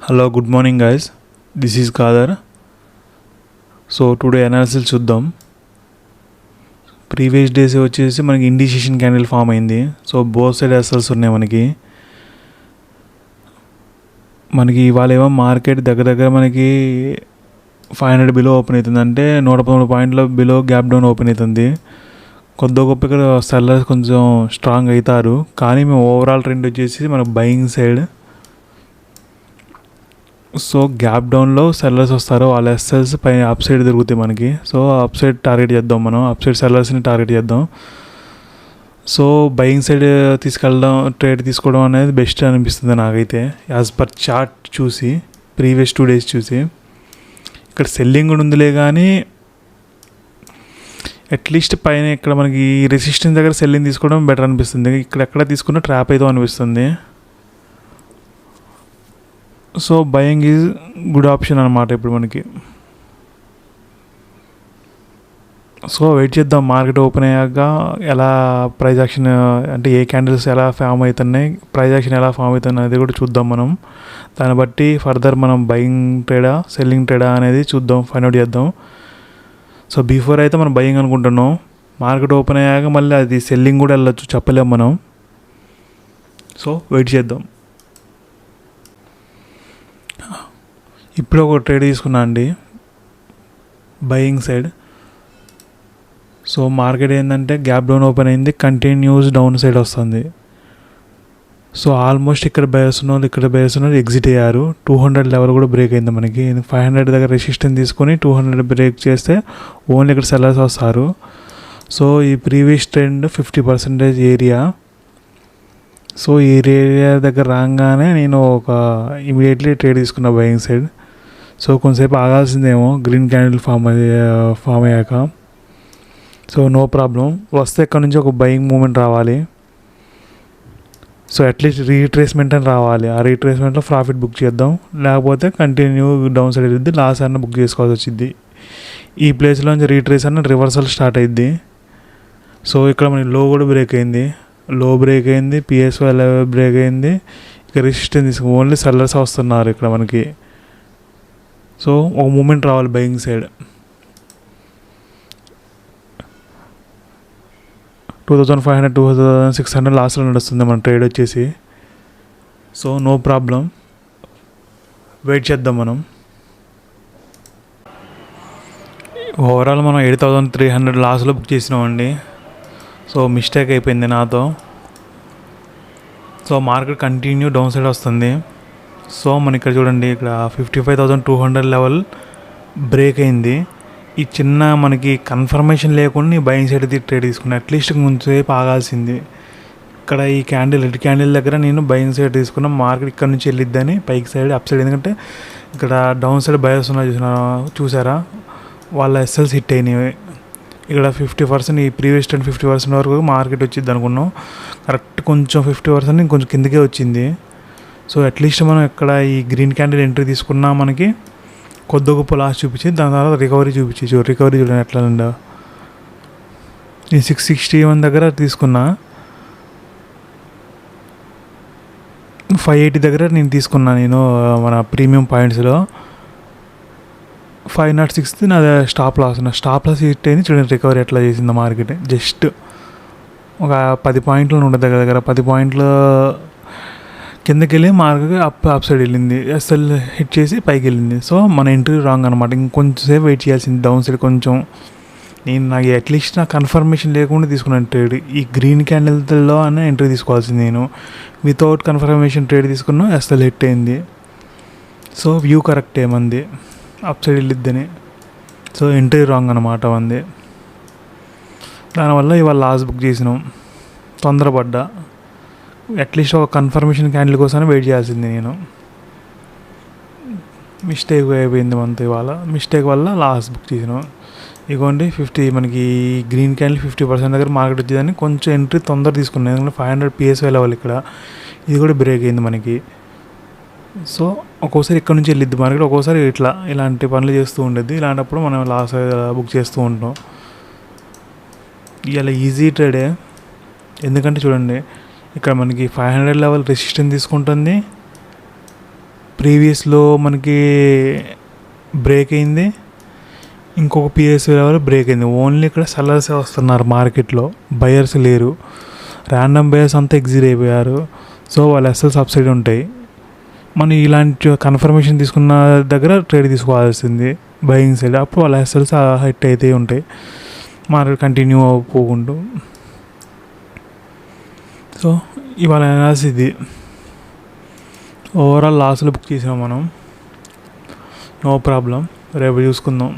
Hello good morning guys, this is Khader. So today analysis చూద్దాం. Previous days వచ్చేసి మనకి indecision candle form అయింది. So both side SLs ఉన్నాయి మనకి ఇవాళ ఏమో మార్కెట్ దగ్గర మనకి 500 బిలో ఓపెన్ అవుతుంది, అంటే 113 పాయింట్ల బిలో గ్యాప్ డౌన్ ఓపెన్ అవుతుంది. కొద్ది గొప్ప ఇక్కడ సెల్లర్స్ కొంచెం స్ట్రాంగ్ అవుతారు, కానీ మేము ఓవరాల్ ట్రెండ్ వచ్చేసి మన బయింగ్ సైడ్. సో గ్యాప్ డౌన్లో సెల్లర్స్ వస్తారు, వాళ్ళ ఎస్ఎల్స్ పైన అప్ సైడ్ దొరుకుతాయి మనకి. సో అప్ సైడ్ టార్గెట్ చేద్దాం, మనం అప్ సైడ్ సెల్లర్స్ని టార్గెట్ చేద్దాం. సో బయింగ్ సైడ్ తీసుకెళ్ళడం, ట్రేడ్ తీసుకోవడం అనేది బెస్ట్ అనిపిస్తుంది నాకైతే, యాజ్ పర్ చార్ట్ చూసి, ప్రీవియస్ 2 days చూసి. ఇక్కడ సెల్లింగ్ కూడా ఉందిలే, కానీ అట్లీస్ట్ పైన ఇక్కడ మనకి రెసిస్టెన్స్ దగ్గర సెల్లింగ్ తీసుకోవడం బెటర్ అనిపిస్తుంది. ఇక్కడ ఎక్కడ తీసుకున్న ట్రాప్ అయితే అనిపిస్తుంది. So buying is good option అనమాట ఇప్పుడు మనకి. సో వెయిట్ చేద్దాం, మార్కెట్ ఓపెన్ అయ్యాక ఎలా ప్రైస్ యాక్షన్, అంటే ఏ క్యాండిల్స్ ఎలా ఫామ్ అవుతున్నాయి, ప్రైస్ యాక్షన్ ఎలా ఫామ్ అవుతున్నాయి అనేది కూడా చూద్దాం మనం. దాన్ని బట్టి ఫర్దర్ మనం బయింగ్ ట్రేడా సెల్లింగ్ ట్రేడా అనేది చూద్దాం, ఫైండ్ అవుట్ చేద్దాం. సో బిఫోర్ అయితే మనం బయింగ్ అనుకుంటున్నాం, మార్కెట్ ఓపెన్ అయ్యాక మళ్ళీ అది సెల్లింగ్ కూడా వెళ్ళొచ్చు, చెప్పలేం మనం. సో వెయిట్ చేద్దాం. ఇప్పుడు ఒక ట్రేడ్ తీసుకున్నా అండి బయింగ్ సైడ్. సో మార్కెట్ ఏంటంటే గ్యాప్ డౌన్ ఓపెన్ అయింది, కంటిన్యూస్ డౌన్ సైడ్ వస్తుంది. సో ఆల్మోస్ట్ ఇక్కడ బయర్స్ ఉన్నారు ఎగ్జిట్ అయ్యారు. 200 లెవెల్ కూడా బ్రేక్ అయింది మనకి. 500 దగ్గర రెసిస్టెన్స్ తీసుకొని 200 బ్రేక్ చేస్తే ఓన్లీ ఇక్కడ సెల్లర్స్ వస్తారు. సో ఈ ప్రీవియస్ ట్రెండ్ 50% ఏరియా. సో ఈ ఏరియా దగ్గర రాగానే నేను ఒక ఇమీడియట్లీ ట్రేడ్ తీసుకున్నా బయింగ్ సైడ్. సో కొంతసేపు ఆగాల్సిందేమో గ్రీన్ క్యాండిల్ ఫామ్ అయ్యాక. సో నో ప్రాబ్లం, వస్తే ఇక్కడ నుంచి ఒక బయింగ్ మూమెంట్ రావాలి. సో అట్లీస్ట్ రీట్రేస్మెంట్ అని రావాలి, ఆ రీట్రేస్మెంట్లో ప్రాఫిట్ బుక్ చేద్దాం, లేకపోతే కంటిన్యూ డౌన్ సైడ్ అవుతుంది, లాస్ అన్న బుక్ చేసుకోవాల్సి వచ్చింది. ఈ ప్లేస్లో నుంచి రీట్రేస్ అన్న రివర్సల్ స్టార్ట్ అయింది. సో ఇక్కడ మనకి లో కూడా బ్రేక్ అయింది, పిఎస్ఓ బ్రేక్ అయింది. ఇక రెసిస్టెన్స్ తీసుకుని ఓన్లీ సెల్లర్స్ వస్తున్నారు ఇక్కడ మనకి. సో ఒక మూమెంట్ రావాలి బయింగ్ సైడ్. 2500 2600 లాస్ట్లో నడుస్తుంది మన ట్రేడ్ వచ్చేసి. సో నో ప్రాబ్లం, వెయిట్ చేద్దాం మనం. ఓవరాల్ మనం 8300 లాస్లో బుక్ చేసినామండి. సో మిస్టేక్ అయిపోయింది నాతో. So market continue down side వస్తుంది. సో మన ఇక్కడ చూడండి, ఇక్కడ 55,200 లెవెల్ బ్రేక్ అయింది. ఈ చిన్న మనకి కన్ఫర్మేషన్ లేకుండా ఈ బయింగ్ సైడ్ ట్రేడ్ తీసుకున్నా, అట్లీస్ట్ కొంచెంసేపు ఆగాల్సింది. ఇక్కడ ఈ రెడ్ క్యాండిల్ దగ్గర నేను బయింగ్ సైడ్ తీసుకున్నా, మార్కెట్ ఇక్కడ నుంచి వెళ్ళిద్దని పైకి సైడ్ అప్ సైడ్. ఎందుకంటే ఇక్కడ డౌన్ సైడ్ బయర్స్ చూసారా, వాళ్ళ ఎస్ఎల్స్ హిట్ అయినాయి. ఇక్కడ 50%, ఈ ప్రీవియస్ 50% వరకు మార్కెట్ వచ్చింది అనుకున్నాం. కరెక్ట్ కొంచెం 50% ఇంకొంచెం కిందకే వచ్చింది. సో అట్లీస్ట్ మనం ఇక్కడ ఈ గ్రీన్ క్యాండిల్ ఎంట్రీ తీసుకున్నా మనకి కొద్ది గొప్ప లాస్ చూపించి, దాని తర్వాత రికవరీ చూడండి ఎట్లా ఉందో. నేను 661 దగ్గర తీసుకున్నా, 580 దగ్గర నేను తీసుకున్నా. నేను మన ప్రీమియం పాయింట్స్లో 506 నాది స్టాప్ లాస్ హిట్ అయింది. చూడండి రికవరీ ఎట్లా చేసిందో మార్కెట్. జస్ట్ ఒక 10 పాయింట్లు ఉండదు, దగ్గర 10 పాయింట్లు కిందకి వెళ్ళి మార్కెట్ అప్ సైడ్ వెళ్ళింది, ఎస్ఎల్ హిట్ చేసి పైకి వెళ్ళింది. సో మన ఎంట్రీ రాంగ్ అనమాట. ఇంకొంచెంసేపు వెయిట్ చేయాల్సింది డౌన్ సైడ్ కొంచెం. నాకు అట్లీస్ట్ నా కన్ఫర్మేషన్ లేకుండా తీసుకున్నాను ట్రేడ్. ఈ గ్రీన్ క్యాండిల్తో అనే ఎంట్రీ తీసుకోవాల్సింది. నేను వితౌట్ కన్ఫర్మేషన్ ట్రేడ్ తీసుకున్నా, ఎస్ఎల్ హిట్ అయింది. సో వ్యూ కరెక్ట్ ఏమంది, అప్ సైడ్ వెళ్ళిద్దని. సో ఎంట్రీ రాంగ్ అనమాట మంది. దానివల్ల ఇవాళ లాస్ బుక్ చేసినాం, తొందరపడ్డా. అట్లీస్ట్ ఒక కన్ఫర్మేషన్ క్యాండిల్ కోసం వెయిట్ చేయాల్సింది నేను. మిస్టేక్ అయిపోయింది మనతో ఇవాళ. మిస్టేక్ వల్ల లాస్ బుక్ చేసినాం. ఇదిగోండి 50 మనకి గ్రీన్ క్యాండిల్ 50% దగ్గర మార్కెట్ వచ్చేదాన్ని కొంచెం ఎంట్రీ తొందర తీసుకున్నాను, ఎందుకంటే 500 పిఎస్ఓ లెవెల్ ఇక్కడ. ఇది కూడా బ్రేక్ అయింది మనకి. సో ఒక్కోసారి ఇక్కడ నుంచి వెళ్ళిద్ది మార్కెట్, ఒక్కోసారి ఇలాంటి పనులు చేస్తూ ఉండేది. ఇలాంటప్పుడు మనం లాస్ బుక్ చేస్తూ ఉంటాం. ఇలా ఈజీ ట్రేడే, ఎందుకంటే చూడండి ఇక్కడ మనకి 500 లెవెల్ రెసిస్టెన్స్ తీసుకుంటుంది, ప్రీవియస్లో మనకి బ్రేక్ అయింది, ఇంకొక పిఎస్ లెవెల్ బ్రేక్ అయింది. ఓన్లీ ఇక్కడ సెల్లర్సే వస్తున్నారు మార్కెట్లో, బయర్స్ లేరు. ర్యాండమ్ బయర్స్ అంతా ఎగ్జిట్ అయిపోయారు. సో వాళ్ళ ఎస్ఎల్ సబ్సిడీ ఉంటాయి. మనం ఇలాంటి కన్ఫర్మేషన్ తీసుకున్న దగ్గర ట్రేడ్ తీసుకోవాల్సింది బయింగ్ సైడ్. అప్పుడు వాళ్ళ ఎస్ఎల్స్ హిట్ అయితే ఉంటాయి, మార్కెట్ కంటిన్యూ పోకుండా. సో ఇవాళ అనాలిసిస్ ఇది. ఓవరాల్ లాస్లో బుక్ చేసాం మనం, నో ప్రాబ్లం. రేపు చూసుకుందాం.